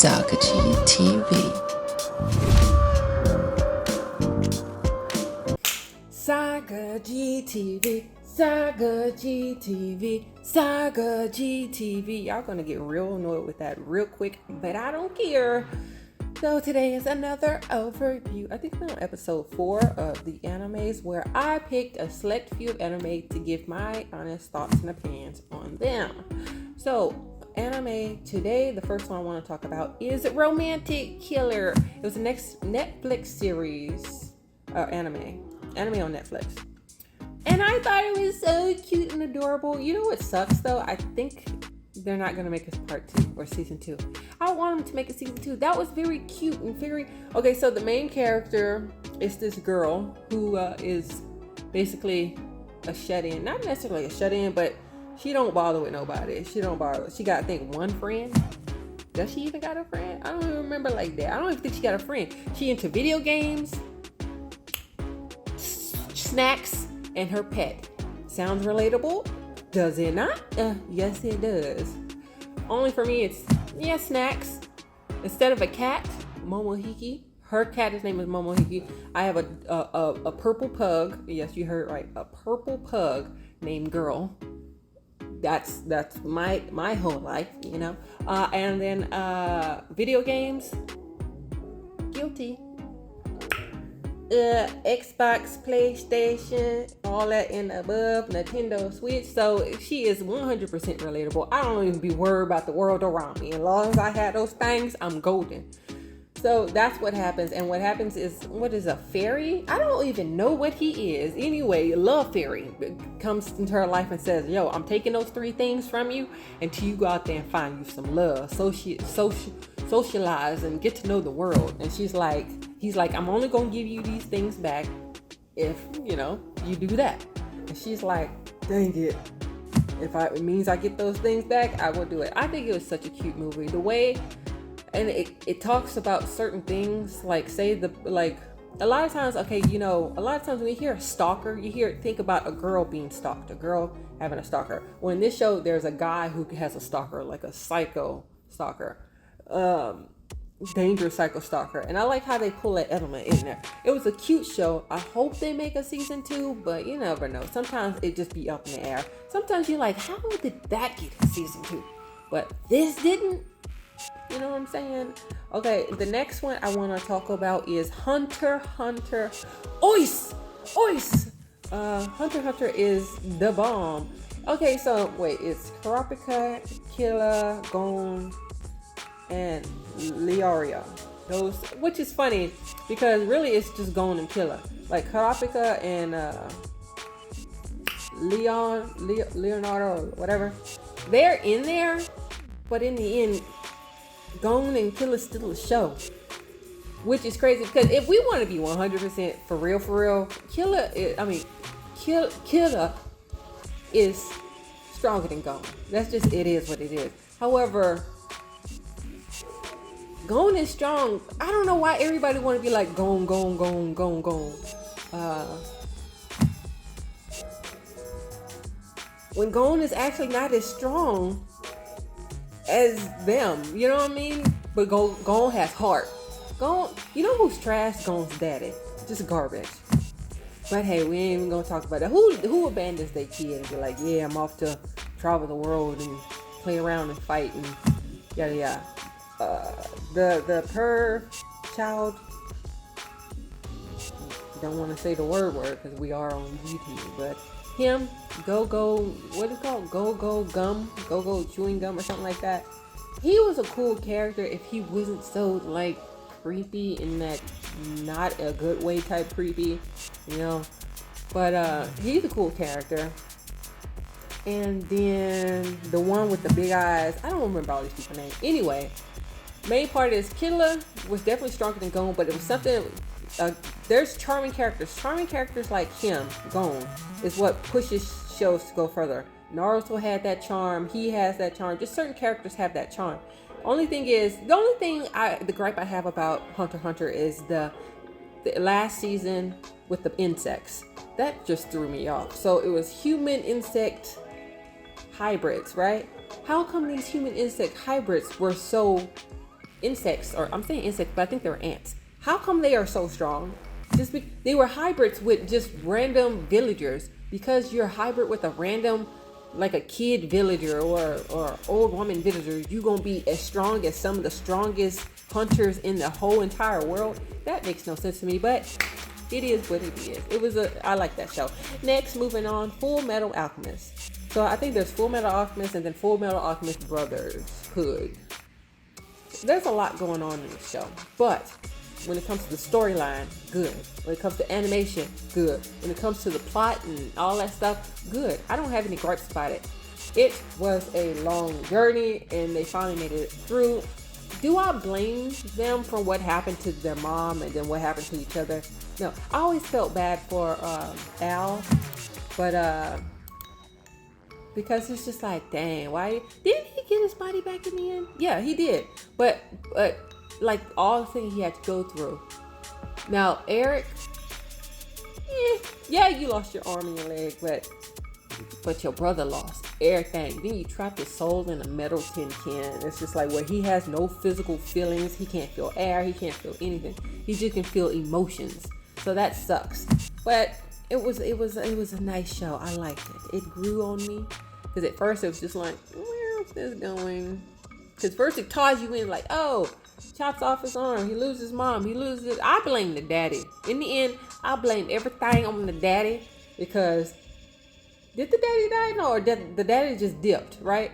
Sagaji TV. Sagaji TV, Sagaji TV, Sagaji TV. Y'all gonna get real annoyed with that real quick, but I don't care. So today is another overview. I think we're on episode 4 of the animes, where I picked a select few of anime to give my honest thoughts and opinions on them. So anime today, the first one I want to talk about is Romantic Killer. It was the next Netflix series, anime on Netflix, and I thought it was so cute and adorable. You know what sucks though? I think they're not gonna make a part 2 or season 2. I want them to make a season 2. That was very cute and very okay. So the main character is this girl who is basically a shut-in, not necessarily a shut-in, but she don't bother with nobody. She got, I think, one friend. Does she even got a friend? I don't even remember like that. I don't even think she got a friend. She into video games, snacks, and her pet. Sounds relatable? Does it not? Yes, it does. Only for me, it's snacks. Instead of a cat, Momohiki. Her cat's name is Momohiki. I have a purple pug. Yes, you heard right. A purple pug named Girl. That's my whole life, you know. And then video games. Guilty. Xbox, PlayStation, all that and above, Nintendo Switch. So she is 100% relatable. I don't even be worried about the world around me. As long as I have those things, I'm golden. So that's what happens. And what happens is, what is a fairy? I don't even know what he is. Anyway, Love Fairy comes into her life and says, yo, I'm taking those 3 things from you until you go out there and find you some love. Socialize and get to know the world. And he's like, I'm only gonna give you these things back if, you do that. And she's like, dang it. If it means I get those things back, I will do it. I think it was such a cute movie. The way, and it talks about certain things, like a lot of times, a lot of times when you hear a stalker, think about a girl being stalked, a girl having a stalker. Well, in this show, there's a guy who has a stalker, like a psycho stalker. Dangerous psycho stalker, and I like how they pull that element in there. It was a cute show. I hope they make a season 2, but you never know. Sometimes it just be up in the air. Sometimes you're like, how did that get a season 2? But this didn't. You know what I'm saying? Okay, the next one I want to talk about is Hunter Hunter. Ois. Hunter Hunter is the bomb. Okay, so wait, it's Kurapika, Killa, Gon, and Leoria. Those, which is funny because really it's just Gon and Killa. Like Kurapika and Leonardo or whatever, they're in there, but in the end, Gon and Killa still a show, which is crazy because if we want to be 100% for real, Killa is stronger than Gon. That's just, it is what it is. However, Gon is strong. I don't know why everybody want to be like Gon. When Gon is actually not as strong as them, you know what I mean? But Gon has heart. Gon, you know who's trash? Gon's daddy. Just garbage. But hey, we ain't even gonna talk about that. Who abandons their kid and be like, yeah, I'm off to travel the world and play around and fight and yada yada. The per child, don't want to say the word because we are on YouTube, but him, what is it called? Go chewing gum or something like that. He was a cool character if he wasn't so like creepy in that not a good way type creepy, but he's a cool character. And then the one with the big eyes, I don't remember all these people's names. Anyway, main part is Killa was definitely stronger than Gon, but it was something. There's charming characters. Charming characters like him, Gon, is what pushes shows to go further. Naruto had that charm. He has that charm. Just certain characters have that charm. The only gripe I have about Hunter x Hunter is the last season with the insects. That just threw me off. So it was human insect hybrids, right? How come these human insect hybrids were so insects, or I'm saying insects, but I think they're ants. How come they are so strong? They were hybrids with just random villagers. Because you're hybrid with a random, like a kid villager or old woman villager, you gonna be as strong as some of the strongest hunters in the whole entire world. That makes no sense to me, but it is what it is. I like that show. Next, moving on, Full Metal Alchemist. So I think there's Full Metal Alchemist and then Full Metal Alchemist Brotherhood. There's a lot going on in the show, but when it comes to the storyline, good. When it comes to animation, good. When it comes to the plot and all that stuff, good. I don't have any gripes about it. It was a long journey and they finally made it through. Do I blame them for what happened to their mom and then what happened to each other? No, I always felt bad for Al, but because it's just like, dang, why didn't he get his body back in the end? Yeah, he did, but like all the things he had to go through. Now, Eric, yeah, you lost your arm and your leg, but your brother lost everything. Then you trapped his soul in a metal tin can. It's just like where he has no physical feelings. He can't feel air. He can't feel anything. He just can feel emotions. So that sucks. But it was a nice show. I liked it. It grew on me because at first it was just like, where's this going? Because first it ties you in like, oh, chops off his arm, he loses his mom, he loses. I blame the daddy. In the end, I blame everything on the daddy because did the daddy die? No, or the daddy just dipped, right?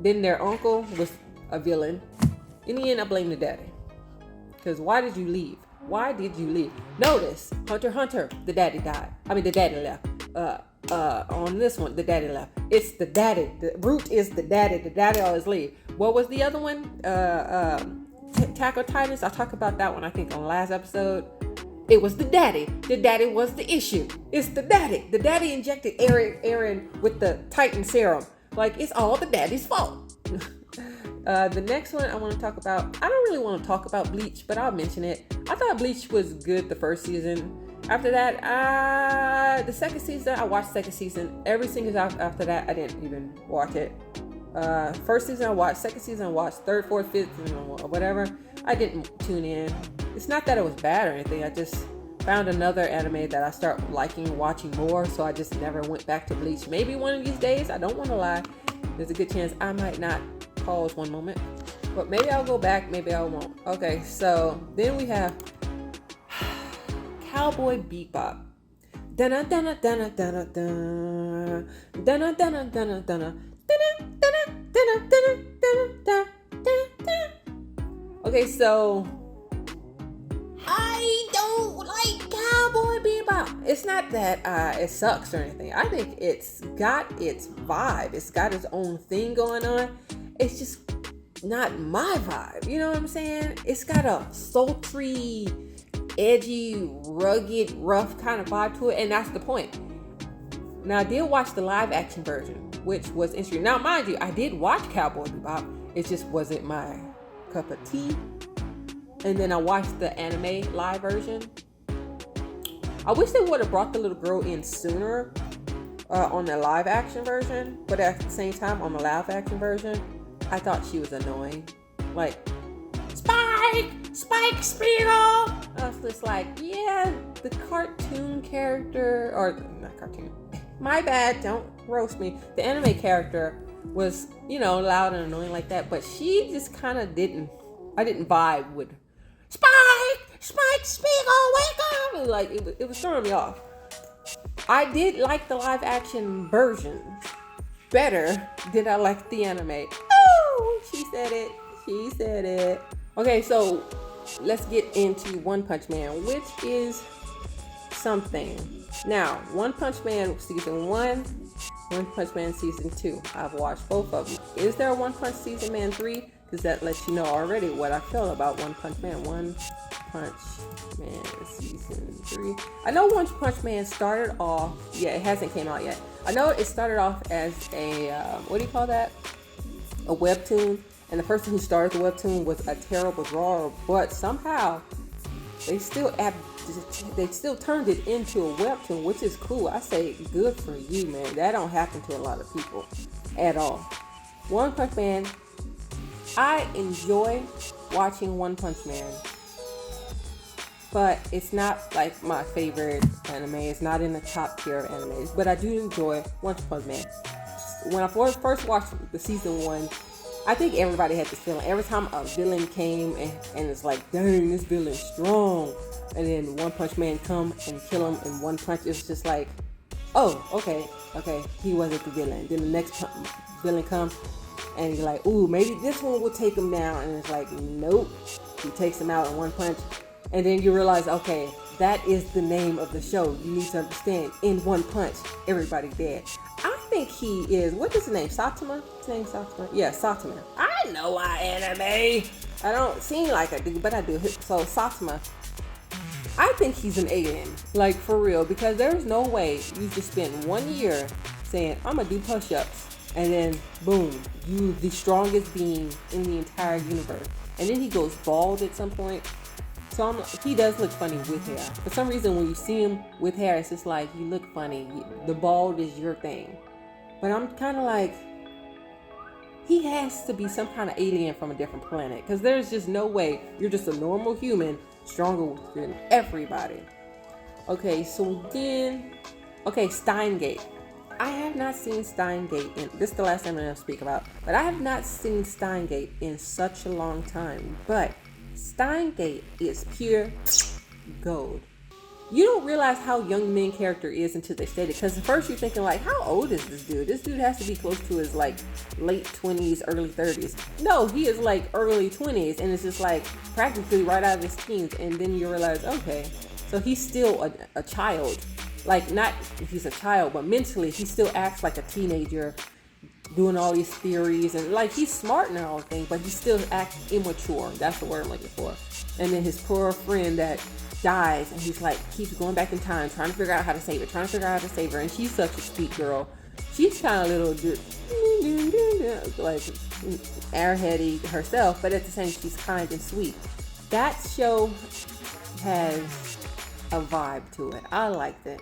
Then their uncle was a villain. In the end, I blame the daddy because why did you leave? Why did you leave? Notice, Hunter x Hunter, the daddy died. I mean, the daddy left. On this one, the daddy left. It's the daddy. The root is the daddy. The daddy always leave. What was the other one? Attack on Titans. I talked about that one, I think, on the last episode. It was the daddy. The daddy was the issue. It's the daddy. The daddy injected Aaron with the Titan serum. Like, it's all the daddy's fault. The next one I want to talk about, I don't really want to talk about Bleach, but I'll mention it. I thought Bleach was good the first season. After that, the second season, I watched second season. Every single after that, I didn't even watch it. First season I watched, second season I watched, third, fourth, fifth, or whatever. I didn't tune in. It's not that it was bad or anything. I just found another anime that I start liking and watching more, so I just never went back to Bleach. Maybe one of these days, I don't want to lie. There's a good chance I might not. Pause one moment. But maybe I'll go back, maybe I won't. Okay, so then we have Cowboy Bebop. Dun dun dun dun dun dun dun dun dun dun dun. Okay, so I don't like Cowboy Bebop. It's not that it sucks or anything. I think it's got its vibe. It's got its own thing going on. It's just not my vibe. You know what I'm saying? It's got a sultry, edgy, rugged, rough kind of vibe to it, and that's the point. Now, I did watch the live action version, which was interesting. Now, mind you, I did watch Cowboy Bebop. It just wasn't my cup of tea. And then I watched the anime live version. I wish they would have brought the little girl in sooner on the live action version, but at the same time, on the live action version, I thought she was annoying. Like, Spike Spiegel! I was just like, yeah, the cartoon character, or not cartoon, my bad, don't roast me. The anime character was, loud and annoying like that, but she just kind of I didn't vibe with Spike Spiegel, wake up! And like, it was throwing me off. I did like the live action version better than I liked the anime. Oh, she said it. Okay, so let's get into One Punch Man, which is something. Now, One Punch Man season 1, One Punch Man season 2. I've watched both of them. Is there a One Punch season Man 3? Because that lets you know already what I feel about One Punch Man. One Punch Man season 3. I know One Punch Man started off, it hasn't came out yet. I know it started off as a, what do you call that? A webtoon. And the person who started the webtoon was a terrible drawer, but somehow they still turned it into a webtoon, which is cool. I say good for you, man. That don't happen to a lot of people at all. One Punch Man, I enjoy watching One Punch Man, but it's not like my favorite anime. It's not in the top tier of animes, but I do enjoy One Punch Man. When I first watched the season 1, I think everybody had this feeling. Every time a villain came and it's like, dang, this villain's strong, and then One Punch Man come and kill him in one punch, it's just like, oh, okay, he wasn't the villain. Then the next villain comes, and you're like, ooh, maybe this one will take him down, and it's like, nope, he takes him out in one punch. And then you realize, okay, that is the name of the show. You need to understand, in one punch, everybody dead. I think he is, what is his name, Saitama? His name Saitama? Yeah, Saitama. I know my anime. I don't seem like I do, but I do. So Saitama, I think he's an alien, like for real, because there's no way you just spend 1 year saying, I'm gonna do push-ups, and then boom, you the strongest being in the entire universe. And then he goes bald at some point. So he does look funny with hair. For some reason, when you see him with hair, it's just like, you look funny. The bald is your thing. But I'm kind of like, he has to be some kind of alien from a different planet, because there's just no way you're just a normal human stronger than everybody. Okay, so then, Steins Gate. I have not seen Steins Gate in, this is the last time I'm going to speak about, but I have not seen Steins Gate in such a long time. But Steins Gate is pure gold. You don't realize how young the main character is until they state it, because at first you're thinking like, how old is this dude? This dude has to be close to his like late 20s, early 30s. No, he is like early 20s, and it's just like practically right out of his teens. And then you realize, okay, so he's still a child. Like, not if he's a child, but mentally he still acts like a teenager, doing all these theories, and like he's smart and all things, but he still acts immature. That's the word I'm looking for. And then his poor friend that dies, and he's like keeps going back in time, trying to figure out how to save her, and she's such a sweet girl. She's kind of a little like airheady herself, but at the same time she's kind and sweet. That show has a vibe to it. I liked it.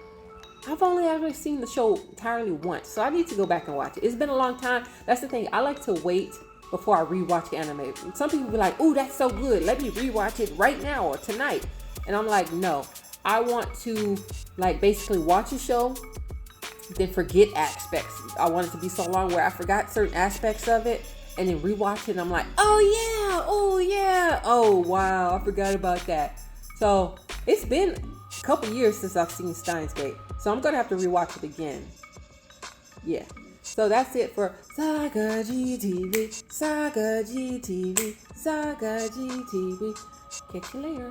I've only ever seen the show entirely once, so I need to go back and watch it. It's been a long time. That's the thing. I like to wait before I rewatch the anime. Some people be like, "Ooh, that's so good. Let me rewatch it right now or tonight." And I'm like, no. I want to like basically watch a show, then forget aspects. I want it to be so long where I forgot certain aspects of it, and then rewatch it, and I'm like, oh yeah, oh wow, I forgot about that. So it's been a couple years since I've seen Steins Gate, so I'm gonna have to rewatch it again. Yeah. So that's it for Sagaji TV, Sagaji TV, Sagaji TV. Catch you later.